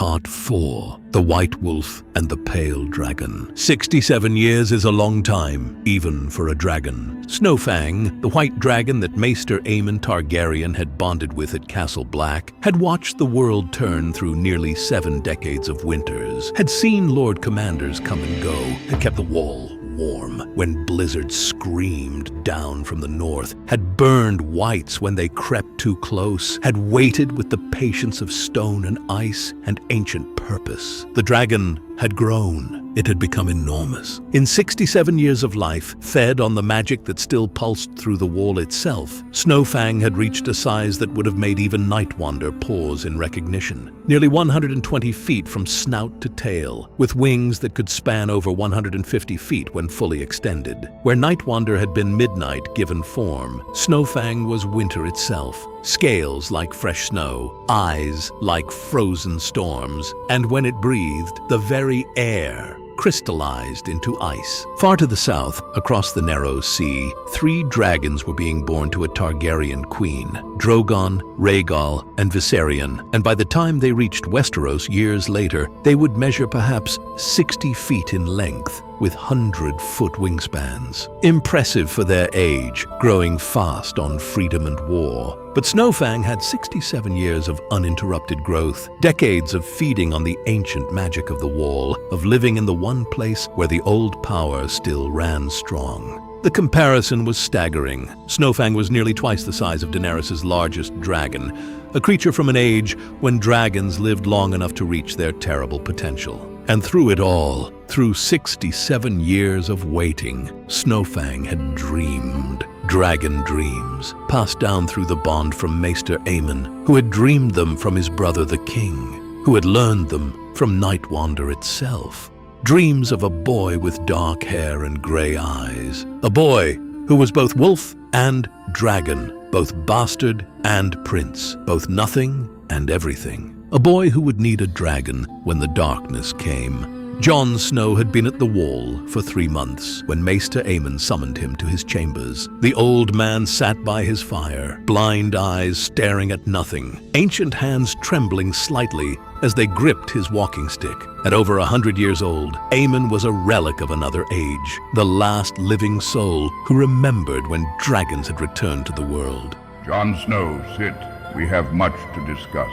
Part 4. The White Wolf and the Pale Dragon. 67 years is a long time, even for a dragon. Snow Fang, the white dragon that Maester Aemon Targaryen had bonded with at Castle Black, had watched the world turn through nearly 7 decades of winters, had seen Lord Commanders come and go, had kept the wall warm when blizzards screamed down from the north, had burned wights when they crept too close, had waited with the patience of stone and ice and ancient purpose. The dragon had grown. It had become enormous. In 67 years of life, fed on the magic that still pulsed through the wall itself, Snow Fang had reached a size that would have made even Nightwander pause in recognition. Nearly 120 feet from snout to tail, with wings that could span over 150 feet when fully extended. Where Nightwander had been midnight given form, Snow Fang was winter itself. Scales like fresh snow, eyes like frozen storms, and when it breathed, the very air crystallized into ice. Far to the south, across the narrow sea, 3 dragons were being born to a Targaryen queen, Drogon, Rhaegal, and Viserion, and by the time they reached Westeros years later, they would measure perhaps 60 feet in length, with 100-foot wingspans. Impressive for their age, growing fast on freedom and war. But Snow Fang had 67 years of uninterrupted growth, decades of feeding on the ancient magic of the wall, of living in the one place where the old power still ran strong. The comparison was staggering. Snow Fang was nearly twice the size of Daenerys' largest dragon, a creature from an age when dragons lived long enough to reach their terrible potential. And through it all, through 67 years of waiting, Snow Fang had dreamed. Dragon dreams, passed down through the bond from Maester Aemon, who had dreamed them from his brother the king, who had learned them from Nightwander itself. Dreams of a boy with dark hair and grey eyes. A boy who was both wolf and dragon, both bastard and prince, both nothing and everything. A boy who would need a dragon when the darkness came. Jon Snow had been at the wall for 3 months when Maester Aemon summoned him to his chambers. The old man sat by his fire, blind eyes staring at nothing, ancient hands trembling slightly as they gripped his walking stick. At over 100 years old, Aemon was a relic of another age, the last living soul who remembered when dragons had returned to the world. Jon Snow, sit. We have much to discuss,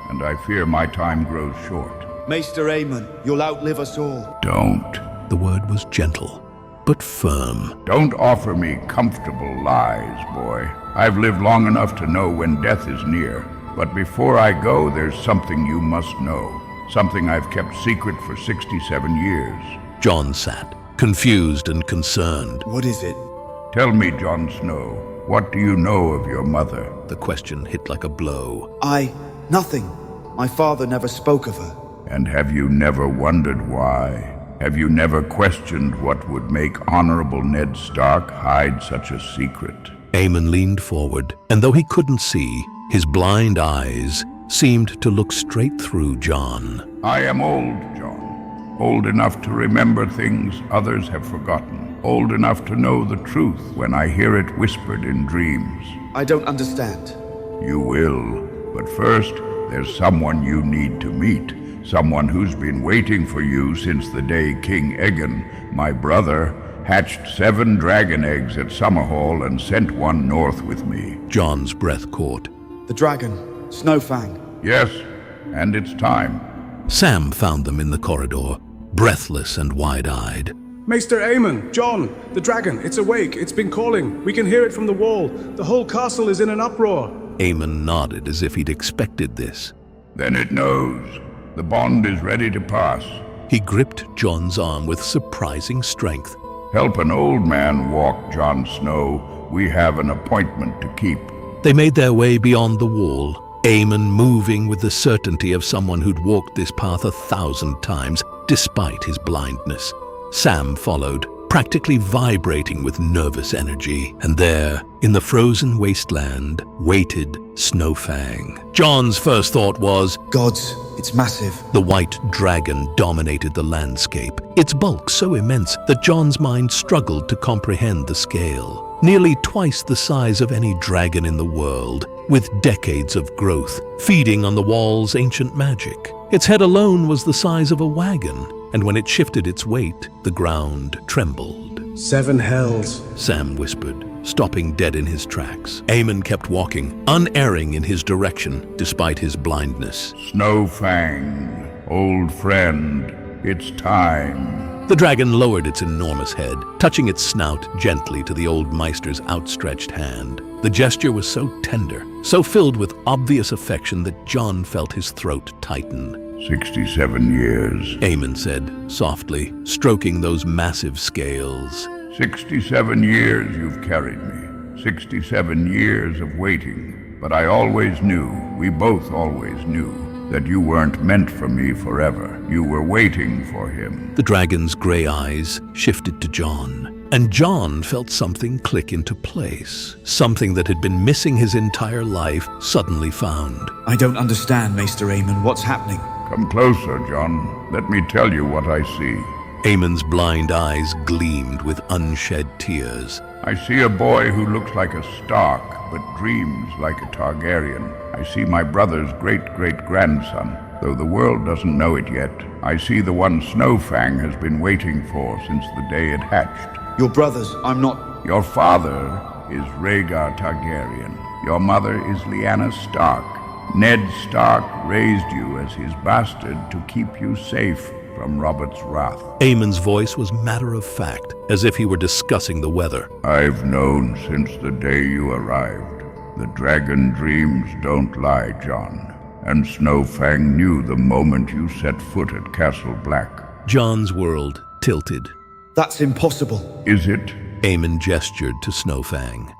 and I fear my time grows short. Maester Aemon, you'll outlive us all. Don't. The word was gentle, but firm. Don't offer me comfortable lies, boy. I've lived long enough to know when death is near. But before I go, there's something you must know. Something I've kept secret for 67 years. Jon sat, confused and concerned. What is it? Tell me, Jon Snow, what do you know of your mother? The question hit like a blow. Nothing. My father never spoke of her. And have you never wondered why? Have you never questioned what would make Honorable Ned Stark hide such a secret? Aemon leaned forward, and though he couldn't see, his blind eyes seemed to look straight through Jon. I am old, Jon. Old enough to remember things others have forgotten. Old enough to know the truth when I hear it whispered in dreams. I don't understand. You will. But first, there's someone you need to meet. Someone who's been waiting for you since the day King Aegon, my brother, hatched 7 dragon eggs at Summerhall and sent one north with me. Jon's breath caught. The dragon, Snow Fang. Yes, and it's time. Sam found them in the corridor, breathless and wide-eyed. Maester Aemon, Jon, the dragon, it's awake, it's been calling. We can hear it from the wall. The whole castle is in an uproar. Aemon nodded as if he'd expected this. Then it knows. The bond is ready to pass. He gripped Jon's arm with surprising strength. Help an old man walk, Jon Snow. We have an appointment to keep. They made their way beyond the wall, Aemon moving with the certainty of someone who'd walked this path 1,000 times, despite his blindness. Sam followed, practically vibrating with nervous energy, and there, in the frozen wasteland, waited Snow Fang. Jon's first thought was, Gods, it's massive. The white dragon dominated the landscape, its bulk so immense that Jon's mind struggled to comprehend the scale. Nearly twice the size of any dragon in the world, with decades of growth, feeding on the wall's ancient magic. Its head alone was the size of a wagon, and when it shifted its weight, the ground trembled. 7 hells. Sam whispered, stopping dead in his tracks. Aemon kept walking, unerring in his direction, despite his blindness. Snow Fang, old friend, it's time. The dragon lowered its enormous head, touching its snout gently to the old Maester's outstretched hand. The gesture was so tender, so filled with obvious affection that Jon felt his throat tighten. 67 years. Aemon said, softly, stroking those massive scales. 67 years you've carried me. 67 years of waiting. But I always knew, we both always knew, that you weren't meant for me forever. You were waiting for him. The dragon's gray eyes shifted to Jon, and Jon felt something click into place. Something that had been missing his entire life suddenly found. I don't understand, Maester Aemon. What's happening? Come closer, Jon. Let me tell you what I see. Aemon's blind eyes gleamed with unshed tears. I see a boy who looks like a Stark, but dreams like a Targaryen. I see my brother's great-great-grandson, though the world doesn't know it yet. I see the one Snowfang has been waiting for since the day it hatched. Your brothers, I'm not... Your father is Rhaegar Targaryen. Your mother is Lyanna Stark. Ned Stark raised you as his bastard to keep you safe from Robert's wrath. Aemon's voice was matter-of-fact, as if he were discussing the weather. I've known since the day you arrived. The dragon dreams don't lie, Jon. And Snowfang knew the moment you set foot at Castle Black. Jon's world tilted. That's impossible. Is it? Aemon gestured to Snowfang.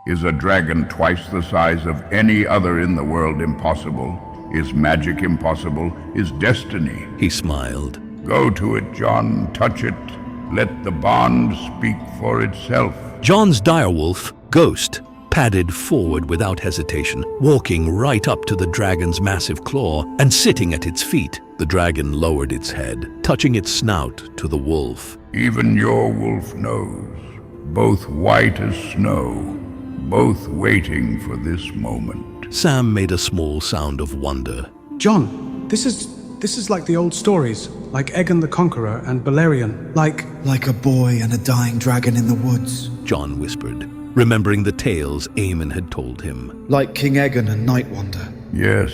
Is a dragon twice the size of any other in the world impossible? Is magic impossible? Is destiny? He smiled. Go to it, Jon. Touch it. Let the bond speak for itself. Jon's direwolf, Ghost, padded forward without hesitation, walking right up to the dragon's massive claw and sitting at its feet. The dragon lowered its head, touching its snout to the wolf. Even your wolf knows. Both white as snow. Both waiting for this moment. Sam made a small sound of wonder. Jon, this is like the old stories, like Aegon the Conqueror and Balerion, like... Like a boy and a dying dragon in the woods. Jon whispered, remembering the tales Aemon had told him. Like King Aegon and Nightwander. Yes.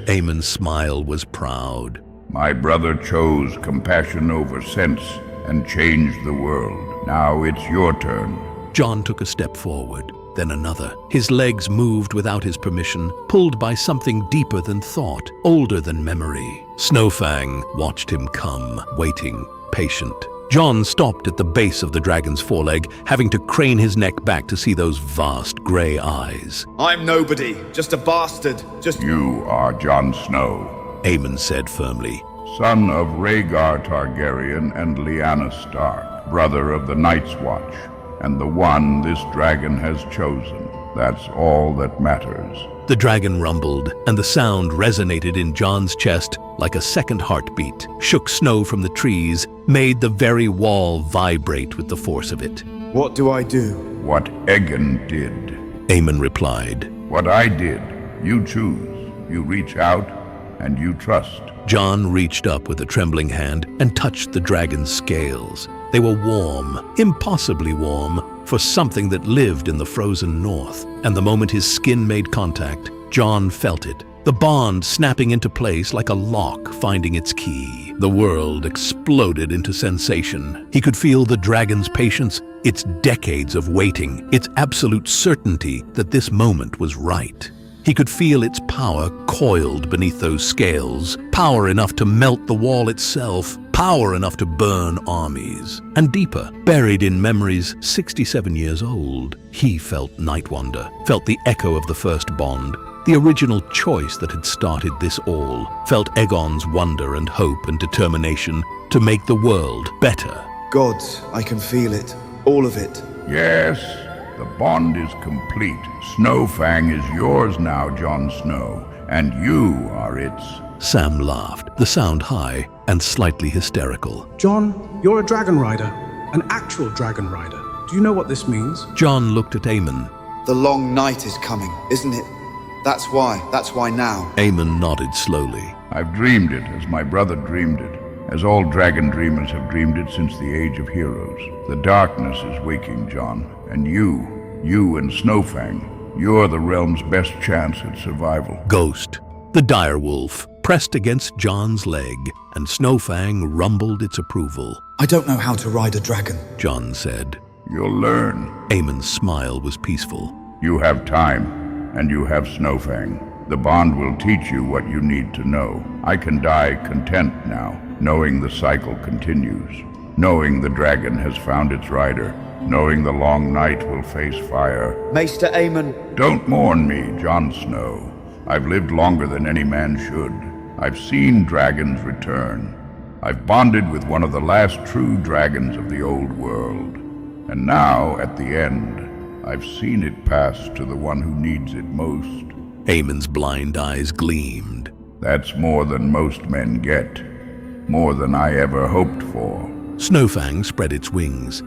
Aemon's smile was proud. My brother chose compassion over sense and changed the world. Now it's your turn. Jon took a step forward, then another. His legs moved without his permission, pulled by something deeper than thought, older than memory. Snowfang watched him come, waiting, patient. Jon stopped at the base of the dragon's foreleg, having to crane his neck back to see those vast gray eyes. I'm nobody, just a bastard, just... You are Jon Snow, Aemon said firmly. son of Rhaegar Targaryen and Lyanna Stark, brother of the Night's Watch, and the one this dragon has chosen. That's all that matters. The dragon rumbled, and the sound resonated in Jon's chest like a second heartbeat, shook snow from the trees, made the very wall vibrate with the force of it. What do I do? What Aegon did. Aemon replied. What I did. You choose. You reach out, and you trust. Jon reached up with a trembling hand and touched the dragon's scales. They were warm, impossibly warm, for something that lived in the frozen north. And the moment his skin made contact, Jon felt it. The bond snapping into place like a lock finding its key. The world exploded into sensation. He could feel the dragon's patience, its decades of waiting, its absolute certainty that this moment was right. He could feel its power coiled beneath those scales, power enough to melt the wall itself, power enough to burn armies. And deeper, buried in memories 67 years old, he felt Nightwander, felt the echo of the first bond, the original choice that had started this all, felt Aegon's wonder and hope and determination to make the world better. Gods, I can feel it. All of it. Yes, the bond is complete. Snowfang is yours now, Jon Snow, and you are its. Sam laughed, the sound high and slightly hysterical. Jon, you're a dragon rider, an actual dragon rider. Do you know what this means? Jon looked at Aemon. The long night is coming, isn't it? That's why now. Aemon nodded slowly. I've dreamed it as my brother dreamed it, as all dragon dreamers have dreamed it since the Age of Heroes. The darkness is waking, Jon, and you and Snowfang, you're the realm's best chance at survival. Ghost, the direwolf, pressed against Jon's leg, and Snowfang rumbled its approval. I don't know how to ride a dragon. Jon said. You'll learn. Aemon's smile was peaceful. You have time, and you have Snowfang. The bond will teach you what you need to know. I can die content now, knowing the cycle continues, knowing the dragon has found its rider, knowing the long night will face fire. Maester Aemon. Don't mourn me, Jon Snow. I've lived longer than any man should. I've seen dragons return. I've bonded with one of the last true dragons of the old world. And now, at the end, I've seen it pass to the one who needs it most. Aemon's blind eyes gleamed. That's more than most men get. More than I ever hoped for. Snowfang spread its wings.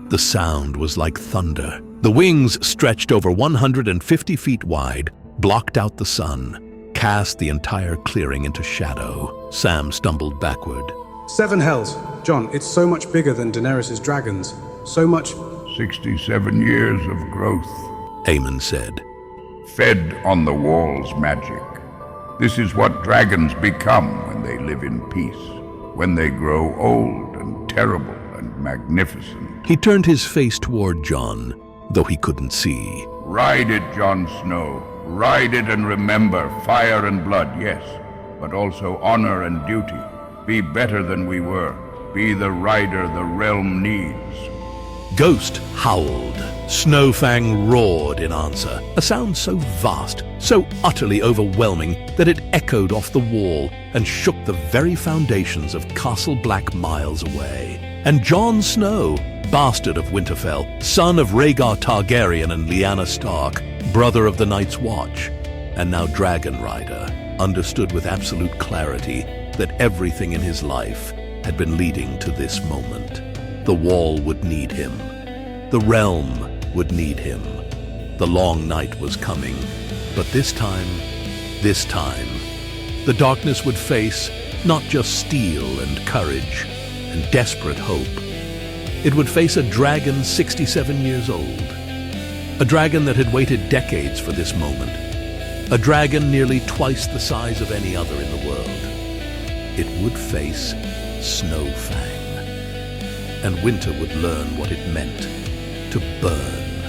The sound was like thunder. The wings stretched over 150 feet wide, blocked out the sun, cast the entire clearing into shadow. Sam stumbled backward. 7 hells. Jon, it's so much bigger than Daenerys' dragons. So much. 67 years of growth. Aemon said. Fed on the wall's magic. This is what dragons become when they live in peace. When they grow old and terrible and magnificent. He turned his face toward Jon, though he couldn't see. Ride it, Jon Snow. Ride it and remember fire and blood, yes, but also honor and duty. Be better than we were. Be the rider the realm needs. Ghost howled. Snowfang roared in answer, a sound so vast, so utterly overwhelming that it echoed off the wall and shook the very foundations of Castle Black miles away. And Jon Snow, bastard of Winterfell, son of Rhaegar Targaryen and Lyanna Stark, brother of the Night's Watch, and now Dragon Rider, understood with absolute clarity that everything in his life had been leading to this moment. The wall would need him. The realm would need him. The long night was coming, but this time, the darkness would face not just steel and courage and desperate hope. It would face a dragon 67 years old. A dragon that had waited decades for this moment. A dragon nearly twice the size of any other in the world. It would face Snow Fang. And winter would learn what it meant to burn.